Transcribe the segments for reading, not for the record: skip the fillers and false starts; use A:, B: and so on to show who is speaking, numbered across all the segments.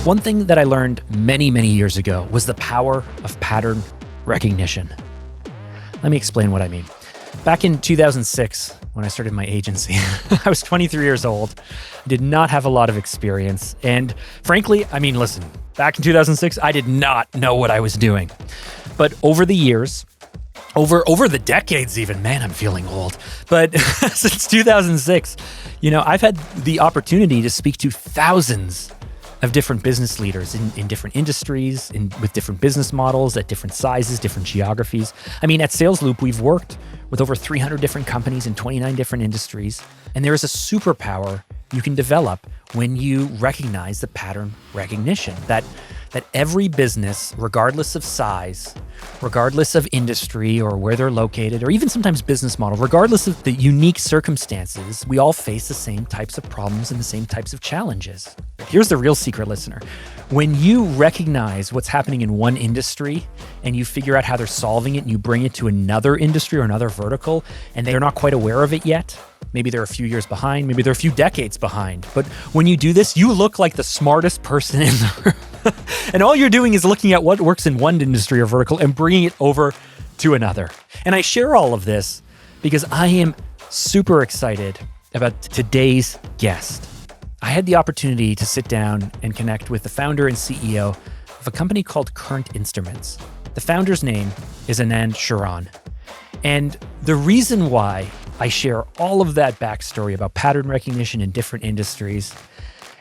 A: One thing that I learned many, many years ago was the power of pattern recognition. Let me explain what I mean. Back in 2006, when I started my agency, I was 23 years old, did not have a lot of experience. And frankly, listen, back in 2006, I did not know what I was doing. But over the years, over the decades even, man, I'm feeling old. But since 2006, I've had the opportunity to speak to thousands of different business leaders in different industries, with different business models, at different sizes, different geographies. At Sales Loop, we've worked with over 300 different companies in 29 different industries. And there is a superpower you can develop when you recognize the pattern recognition that every business, regardless of size, regardless of industry or where they're located, or even sometimes business model, regardless of the unique circumstances, we all face the same types of problems and the same types of challenges. Here's the real secret, listener. When you recognize what's happening in one industry and you figure out how they're solving it and you bring it to another industry or another vertical and they're not quite aware of it yet, maybe they're a few years behind, maybe they're a few decades behind. But when you do this, you look like the smartest person in the room. And all you're doing is looking at what works in one industry or vertical and bringing it over to another. And I share all of this because I am super excited about today's guest. I had the opportunity to sit down and connect with the founder and CEO of a company called Current Instruments. The founder's name is Anand Sheoran. And the reason why I share all of that backstory about pattern recognition in different industries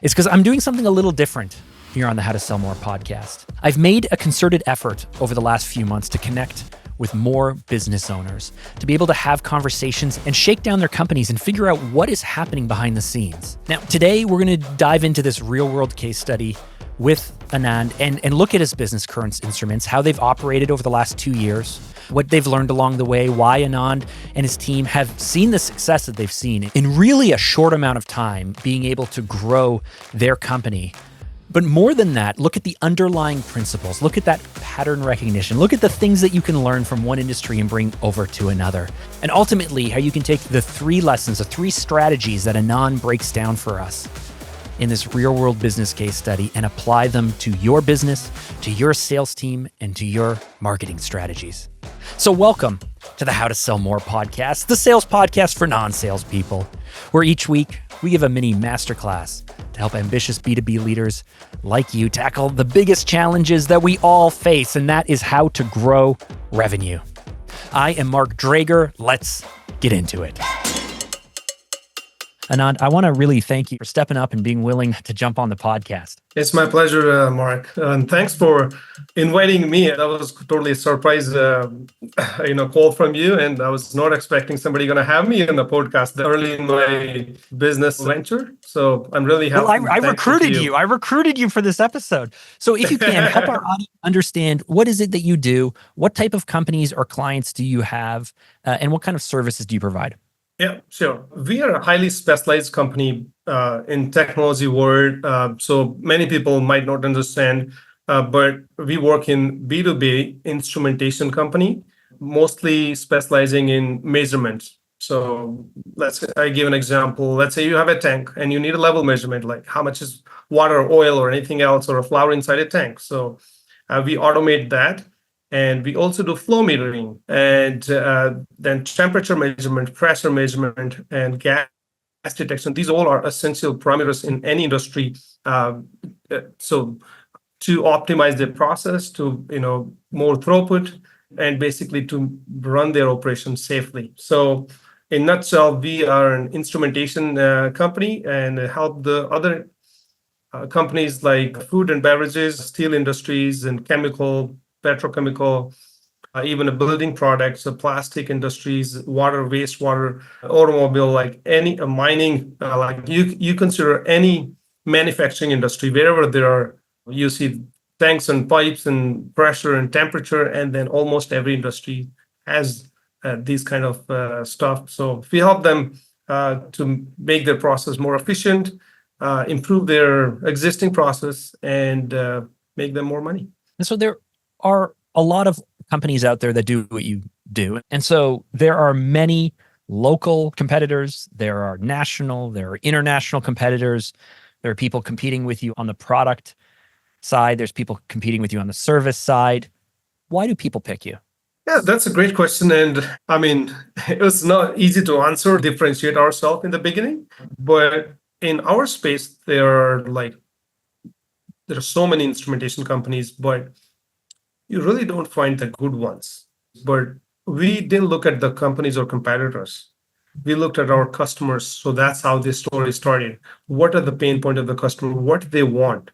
A: is because I'm doing something a little different here on the How to Sell More podcast. I've made a concerted effort over the last few months to connect with more business owners, to be able to have conversations and shake down their companies and figure out what is happening behind the scenes. Now, today we're going to dive into this real world case study with Anand and look at his business, Current Instruments, how they've operated over the last 2 years, what they've learned along the way, why Anand and his team have seen the success that they've seen in really a short amount of time, being able to grow their company. But more than that, look at the underlying principles, look at that pattern recognition, look at the things that you can learn from one industry and bring over to another. And ultimately, how you can take the 3 lessons, the 3 strategies that Anand breaks down for us in this real world business case study and apply them to your business, to your sales team, and to your marketing strategies. So welcome to the How to Sell More podcast, the sales podcast for non-sales people, where each week we give a mini masterclass to help ambitious B2B leaders like you tackle the biggest challenges that we all face, and that is how to grow revenue. I am Mark Drager. Let's get into it. Anand, I want to really thank you for stepping up and being willing to jump on the podcast.
B: It's my pleasure, Mark. And thanks for inviting me. That was totally a surprise, call from you. And I was not expecting somebody going to have me in the podcast early in my business venture. So I'm really happy.
A: Well, I recruited you. I recruited you for this episode. So if you can, help our audience understand, what is it that you do? What type of companies or clients do you have? And what kind of services do you provide?
B: Yeah, sure. We are a highly specialized company in technology world. So many people might not understand, but we work in B2B instrumentation company, mostly specializing in measurements. So I give an example. Let's say you have a tank and you need a level measurement, like how much is water or oil or anything else or a flour inside a tank. So we automate that. And we also do flow metering and then temperature measurement, pressure measurement, and gas detection. These all are essential parameters in any industry. So to optimize their process, to more throughput, and basically to run their operations safely. So in a nutshell, we are an instrumentation company and help the other companies like food and beverages, steel industries, and petrochemical, even a building products, plastic industries, water, wastewater, automobile, like any mining, like you consider any manufacturing industry, wherever you see tanks and pipes and pressure and temperature, and then almost every industry has these kind of stuff. So we help them to make their process more efficient, improve their existing process, and make them more money.
A: And so there are a lot of companies out there that do what you do. And so there are many local competitors, there are national, there are international competitors, there are people competing with you on the product. side. There's people competing with you on the service side. Why do people pick you?
B: Yeah, that's a great question. And I mean, it was not easy to answer, differentiate ourselves in the beginning. But in our space, there are so many instrumentation companies, but you really don't find the good ones. But we didn't look at the companies or competitors. We looked at our customers. So that's how this story started. What are the pain point of the customer? What do they want?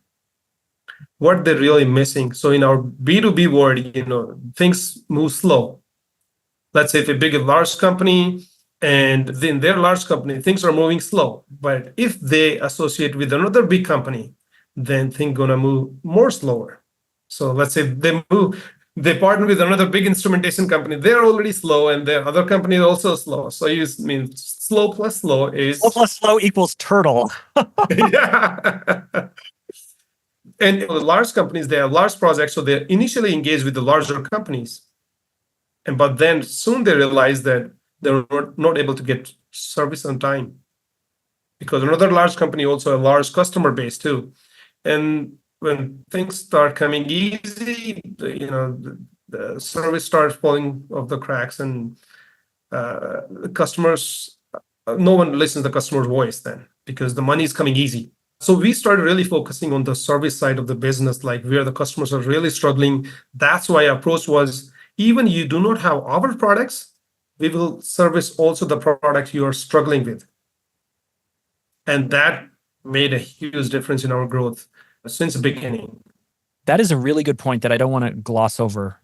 B: What they're really missing? So in our B2B world, things move slow. Let's say if a big, large company, and then their large company, things are moving slow. But if they associate with another big company, then things gonna move more slower. So let's say they partner with another big instrumentation company. They're already slow, and the other company is also slow. So you mean slow plus slow is
A: Slow plus slow equals turtle.
B: yeah. And the large companies, they have large projects, so they're initially engaged with the larger companies. But then soon they realize that they're not able to get service on time because another large company also a large customer base too. And when things start coming easy, the service starts falling off the cracks, and the customers, no one listens to the customer's voice then because the money is coming easy. So we started really focusing on the service side of the business, like where the customers are really struggling. That's why our approach was, even you do not have our products, we will service also the product you are struggling with. And that made a huge difference in our growth since the beginning.
A: That is a really good point that I don't want to gloss over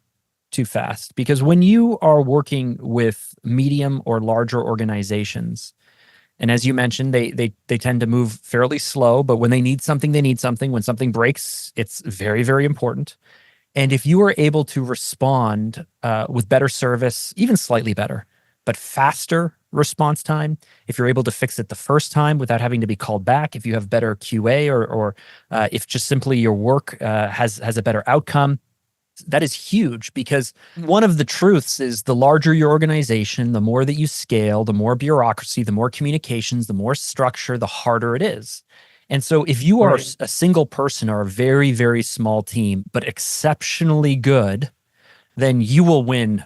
A: too fast, because when you are working with medium or larger organizations, and as you mentioned, they tend to move fairly slow, but when they need something, they need something. When something breaks, it's very, very important. And if you are able to respond with better service, even slightly better, but faster response time, if you're able to fix it the first time without having to be called back, if you have better QA, or if just simply your work has a better outcome, that is huge, because one of the truths is the larger your organization, the more that you scale, the more bureaucracy, the more communications, the more structure, the harder it is. And so if you are a single person or a very, very small team, but exceptionally good, then you will win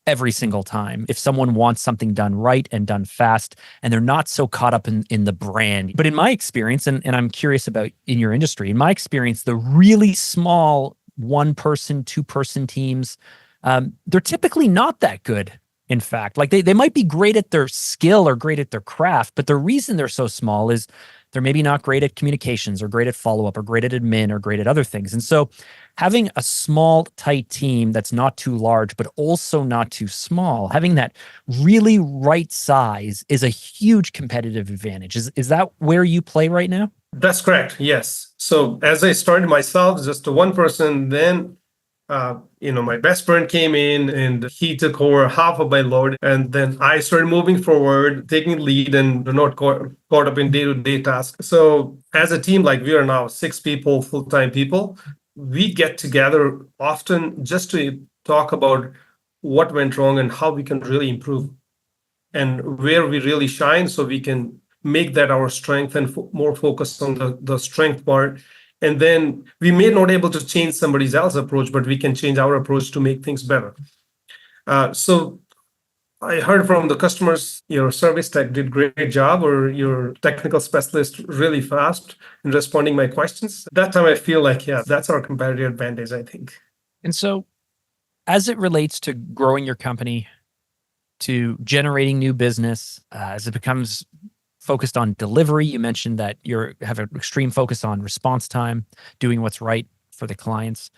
A: every single time if someone wants something done right and done fast, and they're not so caught up in the brand. But in my experience, and I'm curious about in your industry, in my experience, the really small 1-person, 2-person teams, they're typically not that good. In fact, like they might be great at their skill or great at their craft, but the reason they're so small is they're maybe not great at communications or great at follow-up or great at admin or great at other things. And so having a small, tight team that's not too large, but also not too small, having that really right size is a huge competitive advantage. Is that where you play right now?
B: That's correct. Yes. So as I started myself, just one person, then my best friend came in and he took over half of my load. And then I started moving forward, taking lead and not caught up in day-to-day tasks. So as a team, like we are now 6 people, full-time people, we get together often just to talk about what went wrong and how we can really improve and where we really shine, so we can make that our strength and more focus on the strength part. And then we may not able to change somebody else's approach, but we can change our approach to make things better. So I heard from the customers, your service tech did great job, or your technical specialist really fast in responding my questions. That time I feel like, yeah, that's our competitive advantage, I think.
A: And so as it relates to growing your company, to generating new business, as it becomes focused on delivery, you mentioned that you have an extreme focus on response time, doing what's right for the clients.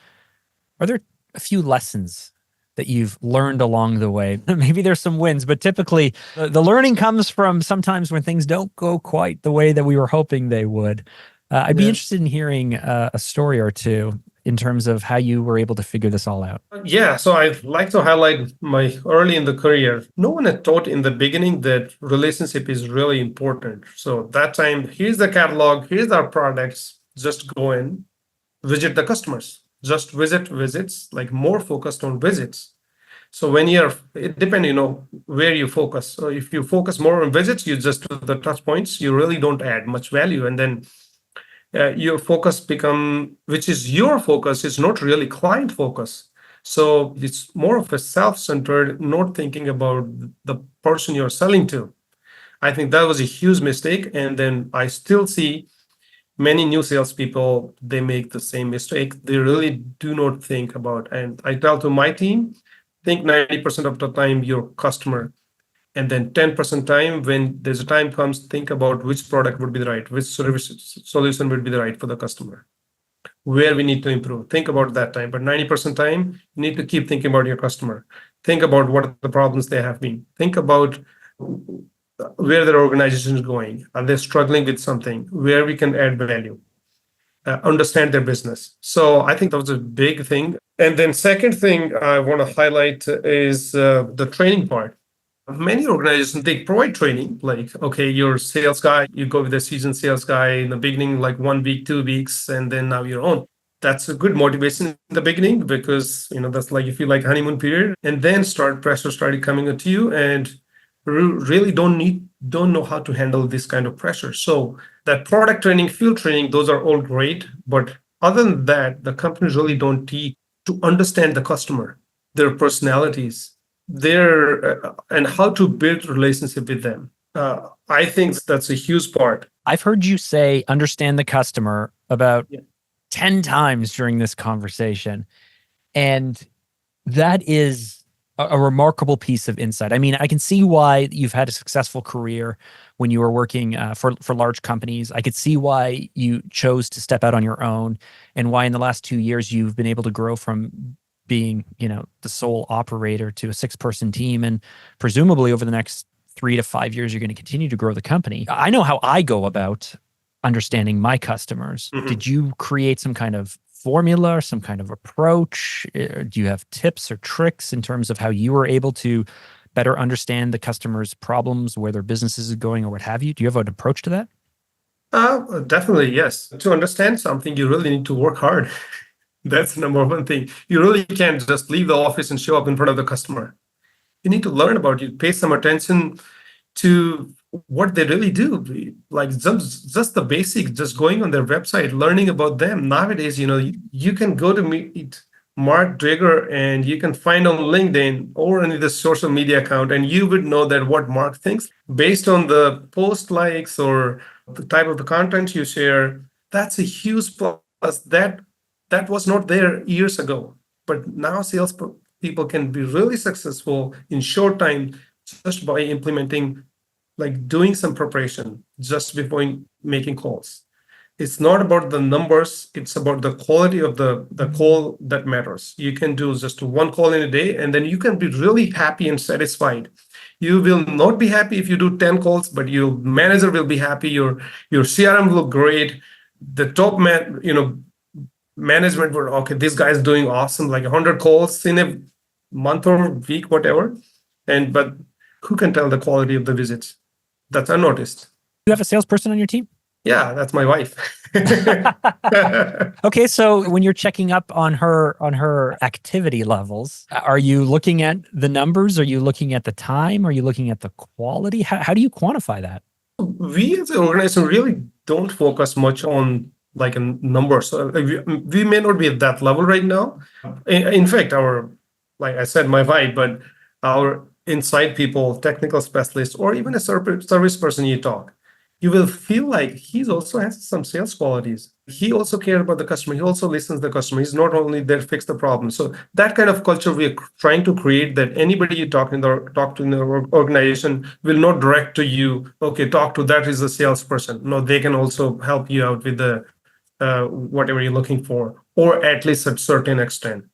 A: Are there a few lessons that you've learned along the way? Maybe there's some wins, but typically the learning comes from sometimes when things don't go quite the way that we were hoping they would. I'd be interested in hearing a story or two in terms of how you were able to figure this all out.
B: Yeah, so I'd like to highlight my early in the career. No one had taught in the beginning that relationship is really important. So that time, here's the catalog, here's our products, just go in, visit the customers, just visits, like more focused on visits. So when it depends, where you focus. So if you focus more on visits, you just do the touch points, you really don't add much value. And then your focus become, which is your focus, is not really client focus. So it's more of a self-centered, not thinking about the person you're selling to. I think that was a huge mistake. And then I still see many new salespeople, they make the same mistake. They really do not think about, and I tell to my team, think 90% of the time your customer, and then 10% time, when there's a time comes, think about which product would be the right, which service solution would be the right for the customer, where we need to improve. Think about that time. But 90% time, you need to keep thinking about your customer. Think about what the problems they have been. Think about where their organization is going. Are they struggling with something? Where we can add value, understand their business. So I think that was a big thing. And then second thing I want to highlight is the training part. Many organizations, they provide training, like, okay, you're a sales guy, you go with a seasoned sales guy in the beginning, like 1 week, 2 weeks, and then now you're on. That's a good motivation in the beginning, because that's like, you feel like honeymoon period, and then pressure started coming into you, and really don't know how to handle this kind of pressure. So that product training, field training, those are all great, but other than that, the companies really don't teach to understand the customer, their personalities, and how to build relationship with them. I think that's a huge part.
A: I've heard you say understand the customer about
B: Yeah.
A: 10 times during this conversation. And that is a remarkable piece of insight. I mean, I can see why you've had a successful career when you were working for large companies. I could see why you chose to step out on your own, and why in the last 2 years you've been able to grow from being, the sole operator to a 6-person team. And presumably over the next 3 to 5 years, you're going to continue to grow the company. I know how I go about understanding my customers.
B: Mhm.
A: Did you create some kind of formula, some kind of approach? Do you have tips or tricks in terms of how you were able to better understand the customer's problems, where their business is going, or what have you? Do you have an approach to that?
B: Definitely, yes. To understand something, you really need to work hard. That's the number one thing. You really can't just leave the office and show up in front of the customer. You need to learn about you, pay some attention to what they really do. Like just the basic, just going on their website, learning about them. Nowadays, you can go to meet Mark Drager, and you can find on LinkedIn or any of the social media account, and you would know that what Mark thinks based on the post likes or the type of the content you share. That's a huge plus. That was not there years ago, but now sales people can be really successful in short time just by implementing, like doing some preparation just before making calls. It's not about the numbers, it's about the quality of the call that matters. You can do just one call in a day, and then you can be really happy and satisfied. You will not be happy if you do 10 calls, but your manager will be happy, your CRM will look great, the top management would, okay, this guy's doing awesome, like 100 calls in a month or week, whatever. But who can tell the quality of the visits? That's unnoticed.
A: You have a salesperson on your team?
B: Yeah, that's my wife.
A: Okay, so when you're checking up on her activity levels, are you looking at the numbers? Are you looking at the time? Are you looking at the quality? How do you quantify that?
B: We as an organization really don't focus much on like a number. So we may not be at that level right now. In fact, like I said, my wife, but our inside people, technical specialists, or even a service person you talk, you will feel like he also has some sales qualities. He also cares about the customer. He also listens to the customer. He's not only there to fix the problem. So that kind of culture we are trying to create, that anybody you talk to in the organization will not direct to you, okay, talk to that is a salesperson. No, they can also help you out with the whatever you're looking for, or at least at a certain extent.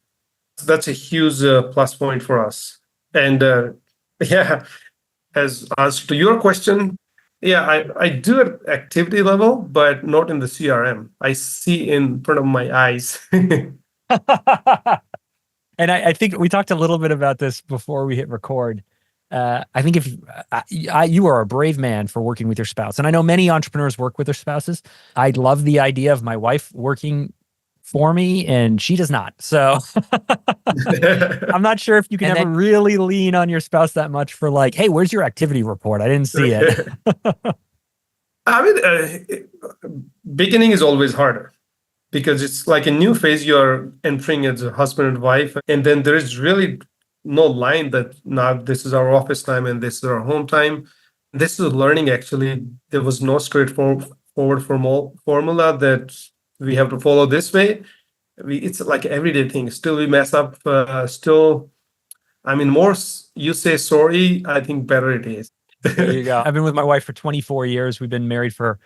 B: That's a huge plus point for us. And yeah, as to your question, yeah, I do at activity level, but not in the CRM. I see in front of my eyes.
A: And I think we talked a little bit about this before we hit record. I think if you are a brave man for working with your spouse, and I know many entrepreneurs work with their spouses. I love the idea of my wife working for me, and she does not. So I'm not sure if you can ever really lean on your spouse that much for like, hey, where's your activity report? I didn't see it.
B: I mean, beginning is always harder because it's like a new phase you're entering as a husband and wife, and then there is really no line that now this is our office time and this is our home time. This is learning actually. There was no straightforward formula that we have to follow this way. It's like everyday thing. Still, we mess up. Still, I mean, you say sorry, I think better it is.
A: There you go. I've been with my wife for 24 years. We've been married for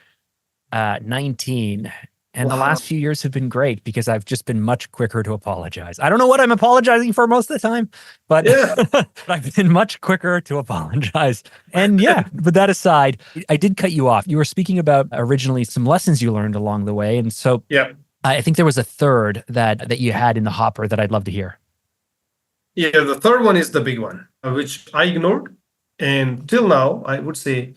A: 19. And the
B: Wow.
A: last few years have been great because I've just been much quicker to apologize. I don't know what I'm apologizing for most of the time, but
B: Yeah.
A: I've been much quicker to apologize. And yeah, but that aside, I did cut you off. You were speaking about originally some lessons you learned along the way. And so
B: Yeah.
A: I think there was a third that you had in the hopper that I'd love to hear.
B: Yeah. The third one is the big one, which I ignored. And till now, I would say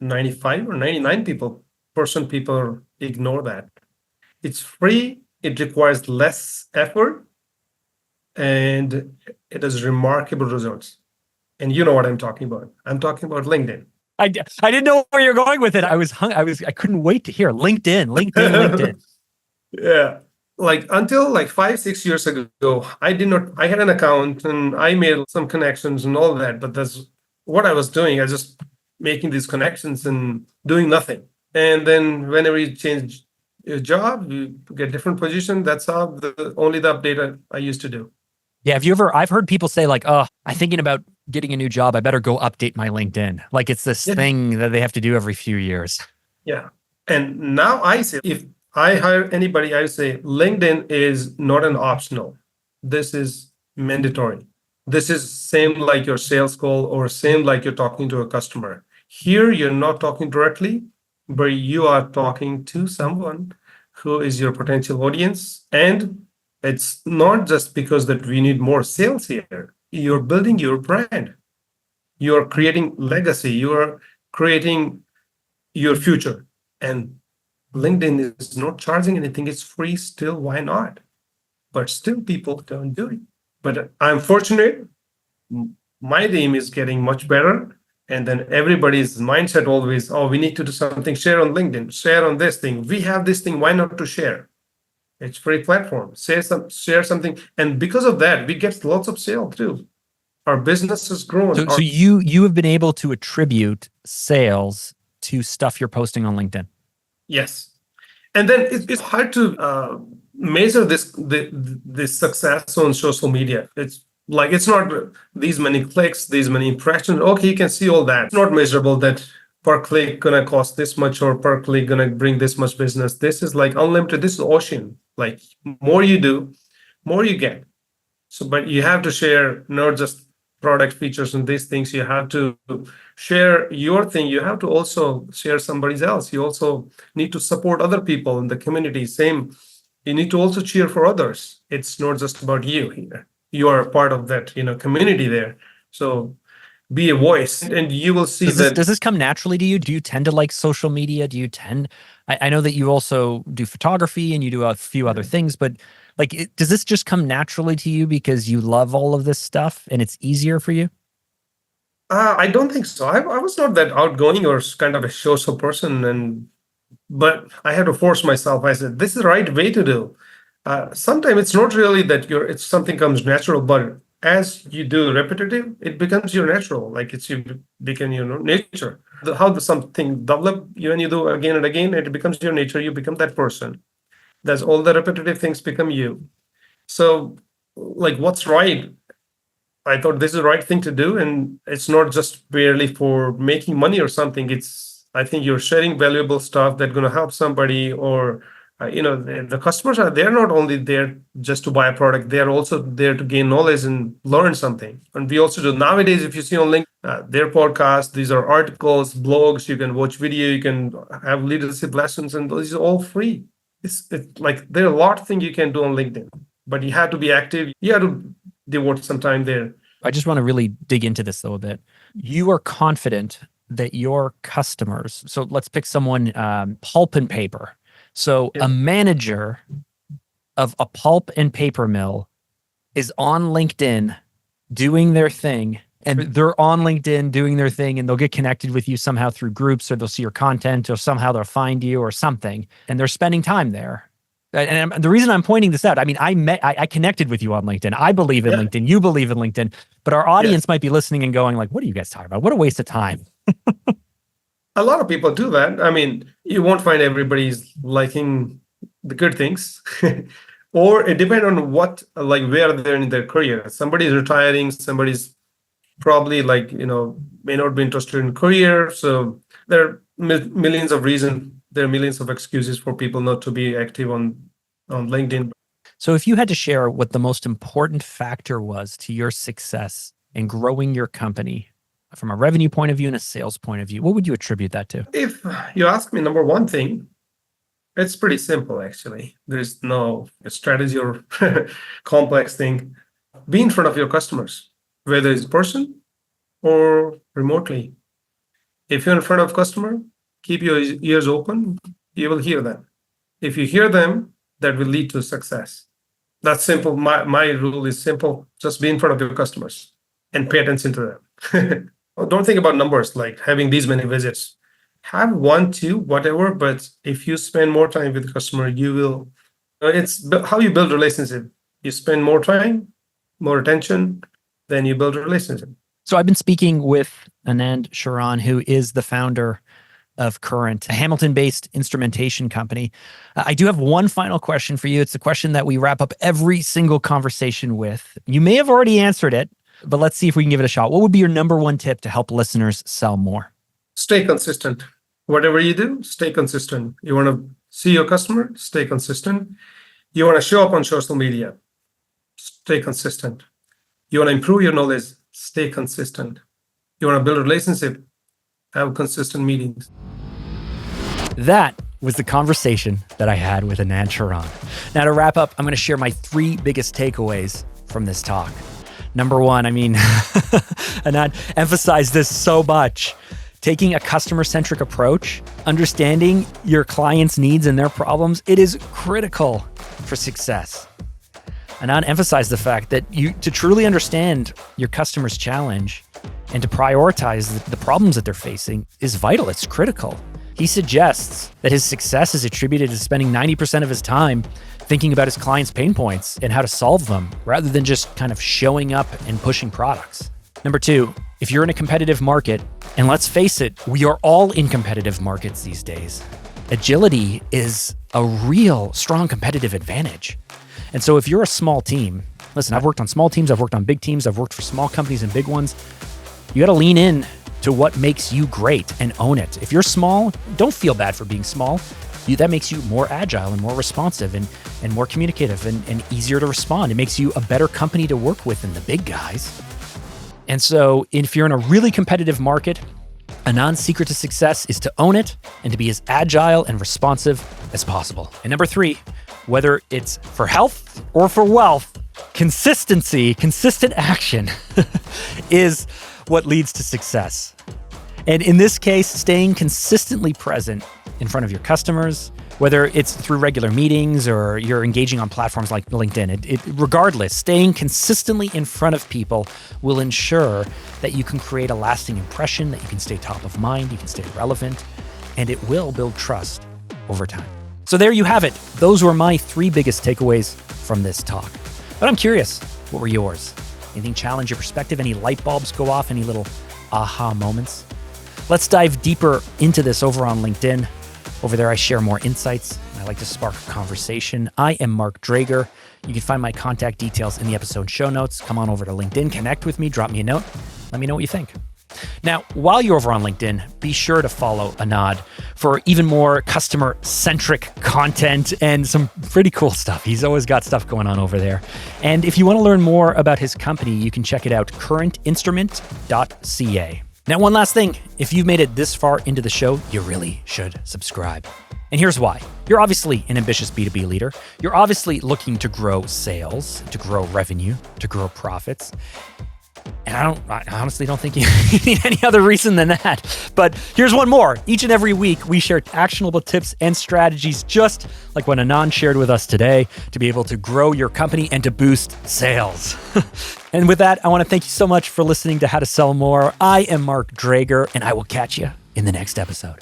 B: 95 or 99 percent people ignore that. It's free, it requires less effort, and it has remarkable results. And you know what I'm talking about. I'm talking about LinkedIn.
A: I didn't know where you're going with it. I couldn't wait to hear LinkedIn.
B: Yeah. Like until like 5, 6 years ago, I had an account and I made some connections and all that, but that's what I was doing. I was just making these connections and doing nothing. And then whenever you change your job, you get different position. That's how only the update I used to do.
A: Yeah. I've heard people say like, oh, I'm thinking about getting a new job. I better go update my LinkedIn. Like it's this thing that they have to do every few years.
B: Yeah. And now I say, if I hire anybody, I say LinkedIn is not an optional. This is mandatory. This is same like your sales call or same like you're talking to a customer. Here, you're not talking directly, but you are talking to someone who is your potential audience. And it's not just because that we need more sales here. You're building your brand. You're creating legacy. You're creating your future. And LinkedIn is not charging anything. It's free still. Why not? But still, people don't do it. But I'm fortunate. My team is getting much better. And then everybody's mindset always, oh, we need to do something. Share on LinkedIn. Share on this thing. We have this thing. Why not to share? It's free platform. Share something. And because of that, we get lots of sale too. Our business has grown.
A: So you have been able to attribute sales to stuff you're posting on LinkedIn.
B: Yes. And then it's hard to measure this success on social media. It's like it's not these many clicks, these many impressions. Okay, you can see all that. It's not measurable that per click gonna cost this much or per click gonna bring this much business. This is like unlimited. This is ocean. Like more you do, more you get. So, but you have to share not just product features and these things. You have to share your thing. You have to also share somebody else. You also need to support other people in the community. Same. You need to also cheer for others. It's not just about you here. You are a part of that, community there. So be a voice, and you will see
A: Does this come naturally to you? Do you tend to like social media? I know that you also do photography and you do a few other things, but like, does this just come naturally to you because you love all of this stuff and it's easier for you?
B: I don't think so. I was not that outgoing or kind of a social person, but I had to force myself. I said, this is the right way to do. Sometimes it's not really that it's something comes natural, but as you do repetitive, it becomes your natural, like become nature. How something develop when you do again and again, it becomes your nature. You become that person. That's all the repetitive things become you. So, like, what's right? I thought this is the right thing to do, and it's not just barely for making money or something. I think you're sharing valuable stuff that's going to help somebody, or the customers they're not only there just to buy a product, they're also there to gain knowledge and learn something. And we also do nowadays, if you see on LinkedIn, their podcasts, these are articles, blogs, you can watch video, you can have leadership lessons, and these are all free. It's like there are a lot of things you can do on LinkedIn, but you have to be active. You have to devote some time there.
A: I just want to really dig into this though a bit. You are confident that your customers, so let's pick someone, pulp and paper. So a manager of a pulp and paper mill is on LinkedIn doing their thing, and they're on LinkedIn doing their thing, and they'll get connected with you somehow through groups, or they'll see your content, or somehow they'll find you or something, and they're spending time there. And the reason I'm pointing this out, I mean, I connected with you on LinkedIn. I believe in LinkedIn. You believe in LinkedIn, but our audience might be listening and going like, what are you guys talking about? What a waste of time.
B: A lot of people do that. I mean, you won't find everybody's liking the good things. Or it depends on where they're in their career. Somebody's retiring, somebody's probably may not be interested in career. So there are millions of reasons. There are millions of excuses for people not to be active on LinkedIn.
A: So if you had to share what the most important factor was to your success in growing your company from a revenue point of view and a sales point of view, what would you attribute that to?
B: If you ask me, number one thing, it's pretty simple, actually. There's no strategy or complex thing. Be in front of your customers, whether it's in person or remotely. If you're in front of customer, keep your ears open. You will hear them. If you hear them, that will lead to success. That's simple. My rule is simple. Just be in front of your customers and pay attention to them. Don't think about numbers like having these many visits. Have 1, 2, whatever, but if you spend more time with the customer, you will. It's how you build relationship. You spend more time, more attention, then you build a relationship.
A: So I've been speaking with Anand Sheoran, who is the founder of Current, a Hamilton-based instrumentation company. I do have one final question for you. It's a question that we wrap up every single conversation with. You may have already answered it, but let's see if we can give it a shot. What would be your number one tip to help listeners sell more?
B: Stay consistent. Whatever you do, stay consistent. You want to see your customer, stay consistent. You want to show up on social media, stay consistent. You want to improve your knowledge, stay consistent. You want to build a relationship, have consistent meetings.
A: That was the conversation that I had with Anand Sheoran. Now to wrap up, I'm going to share my 3 biggest takeaways from this talk. Number 1, I mean, Anand emphasized this so much. Taking a customer-centric approach, understanding your clients' needs and their problems, it is critical for success. Anand emphasized the fact that to truly understand your customer's challenge and to prioritize the problems that they're facing is vital. It's critical. He suggests that his success is attributed to spending 90% of his time thinking about his clients' pain points and how to solve them, rather than just kind of showing up and pushing products. Number 2, if you're in a competitive market, and let's face it, we are all in competitive markets these days, agility is a real strong competitive advantage. And so if you're a small team, listen, I've worked on small teams, I've worked on big teams, I've worked for small companies and big ones. You got to lean in to what makes you great and own it. If you're small, don't feel bad for being small. That makes you more agile and more responsive and more communicative and easier to respond. It makes you a better company to work with than the big guys. And so if you're in a really competitive market, Anand's secret to success is to own it and to be as agile and responsive as possible. And number 3, whether it's for health or for wealth, consistency, consistent action is what leads to success. And in this case, staying consistently present in front of your customers, whether it's through regular meetings or you're engaging on platforms like LinkedIn, regardless, staying consistently in front of people will ensure that you can create a lasting impression, that you can stay top of mind, you can stay relevant, and it will build trust over time. So there you have it. Those were my 3 biggest takeaways from this talk. But I'm curious, what were yours? Anything challenge your perspective? Any light bulbs go off? Any little aha moments? Let's dive deeper into this over on LinkedIn. Over there, I share more insights, and I like to spark a conversation. I am Mark Drager. You can find my contact details in the episode show notes. Come on over to LinkedIn, connect with me, drop me a note. Let me know what you think. Now, while you're over on LinkedIn, be sure to follow Anand for even more customer-centric content and some pretty cool stuff. He's always got stuff going on over there. And if you want to learn more about his company, you can check it out, currentinstrument.ca. Now, one last thing. If you've made it this far into the show, you really should subscribe. And here's why. You're obviously an ambitious B2B leader. You're obviously looking to grow sales, to grow revenue, to grow profits. And I honestly don't think you need any other reason than that. But here's one more. Each and every week, we share actionable tips and strategies, just like what Anand shared with us today, to be able to grow your company and to boost sales. And with that, I want to thank you so much for listening to How to Sell More. I am Mark Drager, and I will catch you in the next episode.